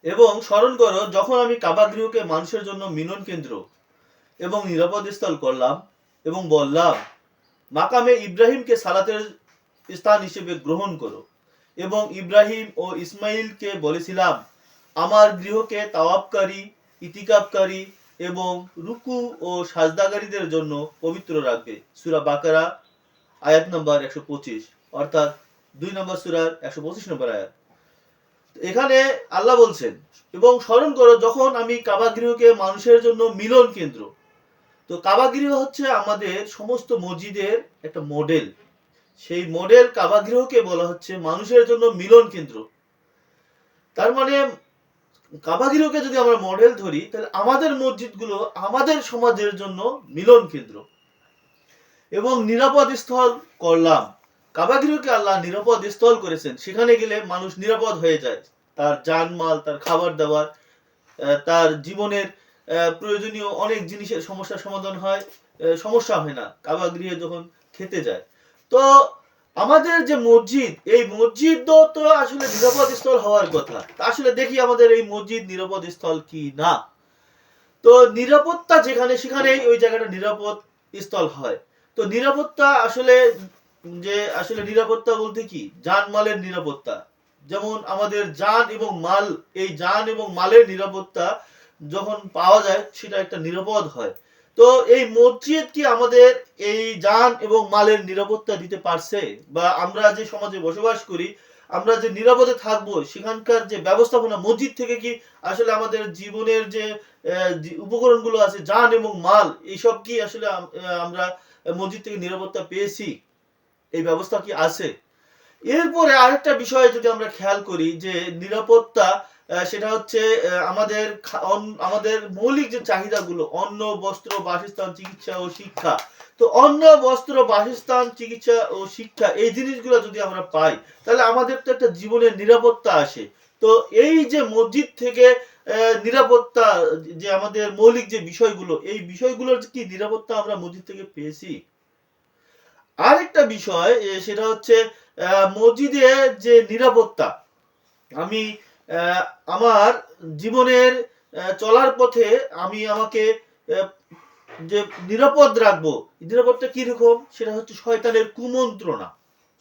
এবং স্মরণ করো যখন আমি কাবা গৃহকে মানুষের জন্য মিলন কেন্দ্র এবং নিরাপদ স্থল করলাম এবং বললাম মাকামে ইব্রাহিমকে সালাতের স্থান হিসেবে গ্রহণ করো, এবং ইব্রাহিম ও ইসমাইলকে বলেছিলাম আমার গৃহকে তাওয়াবকারী, ইতিকাবকারী এবং রুকু ও সাজদাকারীদের জন্য পবিত্র রাখবে। সূরা বাকারা আয়াত নম্বর 125, অর্থাৎ 2 নম্বর সূরার 125 নম্বর আয়াত। এখানে আল্লাহ বলছেন এবং স্মরণ করো যখন আমি কাবা গৃহকে মানুষের জন্য মিলন কেন্দ্র। তো কাবা গৃহ হচ্ছে আমাদের সমস্ত মসজিদের একটা মডেল। সেই মডেল কাবা গৃহকে বলা হচ্ছে মানুষের জন্য মিলন কেন্দ্র। তার মানে কাবা গৃহকে যদি আমরা মডেল ধরি, তাহলে আমাদের মসজিদগুলো আমাদের সমাজের জন্য মিলন কেন্দ্র এবং নিরাপদ স্থল করলাম। কাবা গৃহকে আল্লাহ নিরাপদ স্থল করেছেন, সেখানে গেলে মানুষ নিরাপদ হয়ে যায়, তার জানমাল, তার খাবার দাবার, তার জীবনের প্রয়োজনীয় অনেক জিনিসের সমস্যার সমাধান হয়, সমস্যা হয় না কাবা গৃহে যখন খেতে যায়। তো আমাদের যে মসজিদ, এই মসজিদ তো আসলে নিরাপদ স্থল হওয়ার কথা। আসলে দেখি আমাদের এই মসজিদ নিরাপদ স্থল কি না। তো নিরাপত্তা যেখানে, সেখানেই ওই জায়গাটা নিরাপদ স্থল হয়। তো নিরাপত্তা আসলে আসলে নিরাপত্তা বলতে কি, জানমালের নিরাপত্তা। যেমন আমাদের জান এবং মাল, এই জান এবং মালের নিরাপত্তা যখন পাওয়া যায় সেটা একটা নিরাপদ হয়। তো এই মসজিদ কি আমাদের এই জান এবং মালের নিরাপত্তা দিতে পারছে? বা আমরা যে সমাজে বসবাস করি, আমরা যে নিরাপদে থাকবো, সেখানকার যে ব্যবস্থাপনা মসজিদ থেকে কি আসলে আমাদের জীবনের যে উপকরণগুলো আছে, জান এবং মাল, এইসব কি আসলে আমরা মসজিদ থেকে নিরাপত্তা পেয়েছি? এই ব্যবস্থা কি আছে? এরপরে আরেকটা বিষয় যদি আমরা খেয়াল করি যে নিরাপত্তা, সেটা হচ্ছে আমাদের আমাদের মৌলিক যে চাহিদাগুলো, অন্ন, বস্ত্র, বাসস্থান, চিকিৎসা ও শিক্ষা। তো অন্ন, বস্ত্র, বাসস্থান, চিকিৎসা ও শিক্ষা, এই জিনিসগুলো যদি আমরা পাই, তাহলে আমাদের তো একটা জীবনের নিরাপত্তা আসে। তো এই যে মসজিদ থেকে নিরাপত্তা, যে আমাদের মৌলিক যে বিষয়গুলো, এই বিষয়গুলোর কি নিরাপত্তা আমরা মসজিদ থেকে পেয়েছি? আরেকটা বিষয় সেটা হচ্ছে মসজিদে যে নিরাপত্তা, আমি আমার জীবনের চলার পথে আমি আমাকে যে নিরাপদ রাখবো, নিরাপদটা কিরকম, সেটা হচ্ছে শয়তানের কুমন্ত্রণা।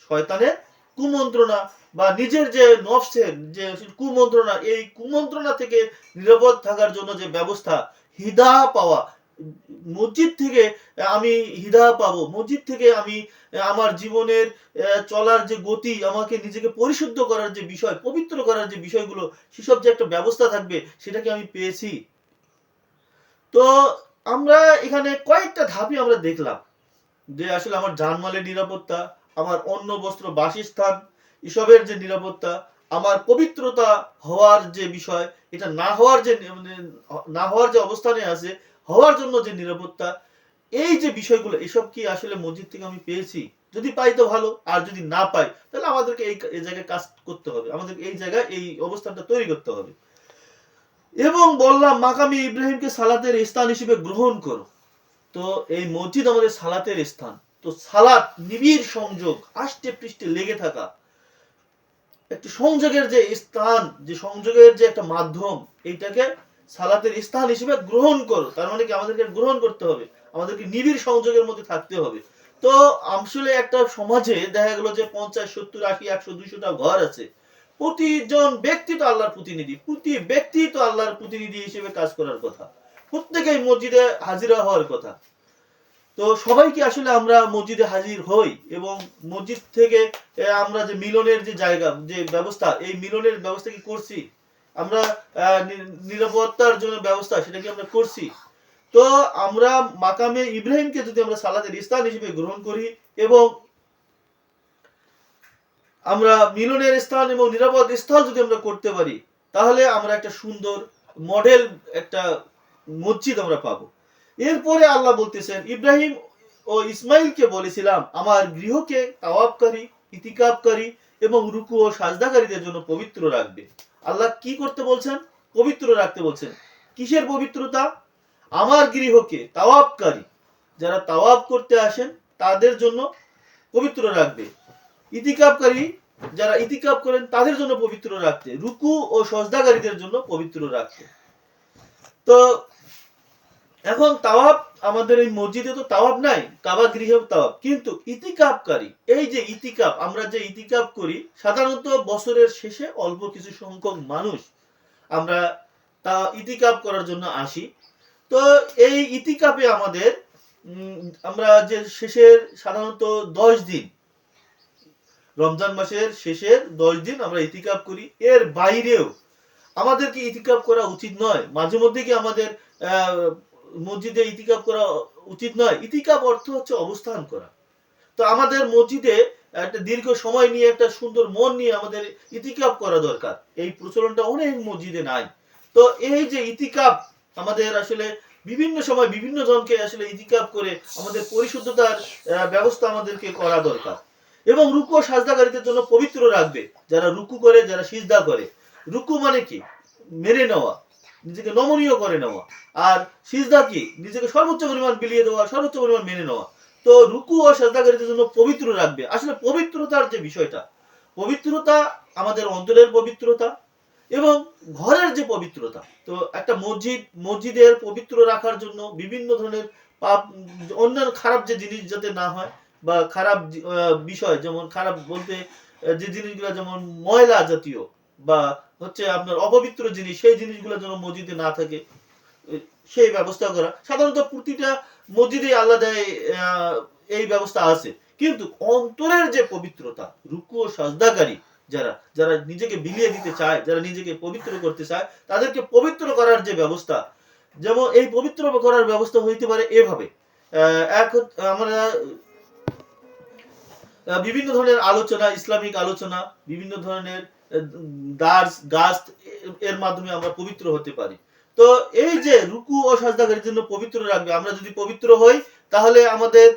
শয়তানের কুমন্ত্রণা বা নিজের যে নফসের যে কুমন্ত্রণা, এই কুমন্ত্রণা থেকে নিরাপদ থাকার জন্য যে ব্যবস্থা, হিদায়া পাওয়া, মসজিদ থেকে আমি হিদায়া পাবো, মসজিদ থেকে আমি আমার জীবনের চলার যে গতি, আমাকে নিজেকে পরিশুদ্ধ করার যে বিষয়, পবিত্র করার যে বিষয়গুলো, সেসব যে একটা ব্যবস্থা থাকবে, সেটাকে আমি পেয়েছি। তো আমরা এখানে কয়েকটা ধাপই আমরা দেখলাম যে আসলে আমার জানমালের নিরাপত্তা, আমার অন্ন, বস্ত্র, বাসস্থান, এসবের যে নিরাপত্তা, আমার পবিত্রতা হওয়ার যে বিষয়, এটা না হওয়ার যে না হওয়ার যে অবস্থানে আছে, হওয়ার জন্য যে নিরাপত্তা, এই যে বিষয়গুলো, এসব কি আসলে মসজিদ থেকে আমি পেয়েছি? যদি পাই তো ভালো, আর যদি না পাই তাহলে আমাদেরকে এই জায়গায় কাজ করতে হবে, আমাদের এই জায়গায় এই অবস্থানটা তৈরি করতে হবে। এবং বললাম মাকামি ইব্রাহিমকে সালাতের স্থান হিসেবে গ্রহণ করো। তো এই মসজিদ আমাদের সালাতের স্থান। তো সালাত নিবিড় সংযোগ, আষ্টে পৃষ্ঠে লেগে থাকা, একটি সংযোগের যে স্থান, যে সংযোগের যে একটা মাধ্যম, এইটাকে সালাতের স্থান হিসেবে গ্রহণ করো। তার মানে কি, আমাদেরকে গ্রহণ করতে হবে, আমাদেরকে নিবিড় সংযোগের মধ্যে থাকতে হবে। তো আসলে একটা সমাজে দেখা গেল যে 50, 70, 80, 100, 200টা ঘর আছে। প্রতিজন ব্যক্তি তো আল্লাহর প্রতিনিধি, প্রতি ব্যক্তি তো আল্লাহর প্রতিনিধি হিসেবে কাজ করার কথা, প্রত্যেকেই মসজিদে হাজিরা হওয়ার কথা। তো সবাই কি আসলে আমরা মসজিদে হাজির হই? এবং মসজিদ থেকে আমরা যে মিলনের যে জায়গা, যে ব্যবস্থা, এই মিলনের ব্যবস্থা কি করছি আমরা? নিরাপত্তার জন্য ব্যবস্থা, সেটা কি আমরা করছি? তো আমরা মাকামে ইব্রাহিমকে যদি আমরা সালাতের স্থান হিসেবে গ্রহণ করি এবং আমরা মিলনের স্থান এবং নিরাপদ স্থল যদি আমরা করতে পারি, তাহলে আমরা একটা সুন্দর মডেল, একটা মসজিদ আমরা পাবো। এরপরে আল্লাহ বলতেছেন ইব্রাহিম ও ইসমাইলকে বলেছিলাম আমার গৃহকে তাওয়াবকারী, ইতিকাবকারী এবং রুকু ও সাজদাকারীদের জন্য পবিত্র রাখবে। আল্লাহ কি করতে বলছেন? পবিত্র রাখতে বলছেন। কিসের পবিত্রতা? আমার গৃহকে তাওয়াবকারী, যারা তাওয়াব করতে আসেন তাদের জন্য পবিত্র রাখবে। ইতিকাবকারী যারা ইতিকাফ করেন তাদের জন্য পবিত্র রাখতে, রুকু ও সজদাকারীদের জন্য পবিত্র রাখতে। তো এখন তাওয়াব আমাদের এই মসজিদে তো তাওয়াব নাই, কাবা গৃহেও তাওয়াব, কিন্তু ইতিকাফকারী, এই যে ইতিকাফ, আমরা যে ইতিকাফ করি সাধারণত বছরের শেষে অল্প কিছু সংখ্যক মানুষ আমরা তা ইতিকাফ করার জন্য আসি। তো এই ইতিকাফে আমাদের আমরা যে শেষের সাধারণত 10 দিন, রমজান মাসের শেষের 10 দিন আমরা ইতিকাফ করি। এর বাইরেও আমাদের কি ইতিকাফ করা উচিত নয়? মাঝে মধ্যে কি আমাদের মসজিদে ইতিকাফ করা উচিত নয়? ইতিকাফ অর্থ হচ্ছে অবস্থান করা। তো আমাদের মসজিদে একটা দীর্ঘ সময় নিয়ে, একটা সুন্দর মন নিয়ে আমাদের ইতিকাফ করা দরকার। এই প্রচলনটা অনেক মসজিদে নাই। তো এই যে ইতিকাফ আমাদের আসলে বিভিন্ন সময় বিভিন্ন জনকে আসলে ইতিকাফ করে আমাদের পরিশুদ্ধতার ব্যবস্থা আমাদেরকে করা দরকার। এবং রুকু ও সাজদাকারীদের জন্য পবিত্র রাখবে, যারা রুকু করে, যারা সিজদা করে। রুকু মানে কি? মেনে নেওয়া, নিজেকে নমনীয় করে নেওয়া। আর সিজদা কি? নিজেকে সর্বোচ্চ পরিমাণ বিলিয়ে দেওয়া, সর্বোচ্চ পরিমাণ মেনে নেওয়া। তো রুকু ও সাজদাকারীদের জন্য পবিত্র রাখবে। আসলে পবিত্রতার যে বিষয়টা, পবিত্রতা আমাদের অন্তরের পবিত্রতা এবং ঘরের যে পবিত্রতা। তো একটা মসজিদের পবিত্র রাখার জন্য বিভিন্ন ধরনের পাপ, অন্যান্য খারাপ যে জিনিস যাতে না হয়, বা খারাপ বিষয়, যেমন খারাপ বলতে যে জিনিসগুলো যেমন ময়লা জাতীয় বা হচ্ছে আপনার অপবিত্র জিনিস, সেই জিনিসগুলো যেন মসজিদে না থাকে সেই ব্যবস্থা করা। সাধারণত প্রতিটা মসজিদে আল্লাহ দেয় এই ব্যবস্থা আছে। কিন্তু অন্তরের যে পবিত্রতা, রুকু ও সাজদাকারী যারা যারা নিজেকে বিলিয়ে দিতে চায়, যারা নিজেকে পবিত্র করতে চায়, তাদেরকে পবিত্র করার যে ব্যবস্থা, যেমন এই পবিত্র করার ব্যবস্থা হইতে পারে এভাবে। আমরা বিভিন্ন ধরনের আলোচনা, ইসলামিক আলোচনা, বিভিন্ন ধরনের দার্স গাস্ত, এর মাধ্যমে আমরা পবিত্র হতে পারি। তো এই যে রুকু ও সাজদাকারীর জন্য পবিত্র রাখবে, আমরা যদি পবিত্র হই তাহলে আমাদের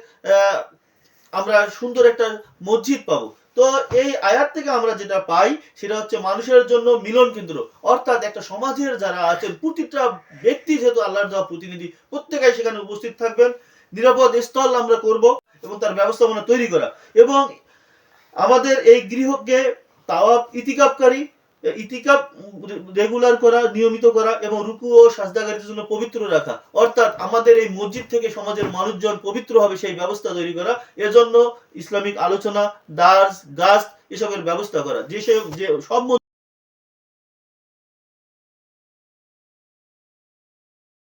আমরা সুন্দর একটা মসজিদ পাবো। তো এই আয়াত থেকে আমরা যেটা পাই সেটা হচ্ছে মানুষের জন্য মিলন কেন্দ্র, অর্থাৎ একটা সমাজের যারা আছেন প্রতিটা ব্যক্তি, যেহেতু আল্লাহর দেওয়া প্রতিনিধি, প্রত্যেকেই সেখানে উপস্থিত থাকবেন। নিরাপদ স্থল আমরা করব এবং তার ব্যবস্থাপনা তৈরি করা, এবং আমাদের এই গৃহকে তাওয়াব ইতিকাফকারী, ইতিকাফ রেগুলার করা, নিয়মিত করা, এবং রুকু ও সাজদাকারীদের জন্য পবিত্র রাখা, অর্থাৎ আমাদের এই মসজিদ থেকে সমাজের মানুষজন পবিত্র হবে সেই ব্যবস্থা তৈরি করা। এজন্য ইসলামিক আলোচনা, দার্স গাস্ত এসবের ব্যবস্থা করা, যে সব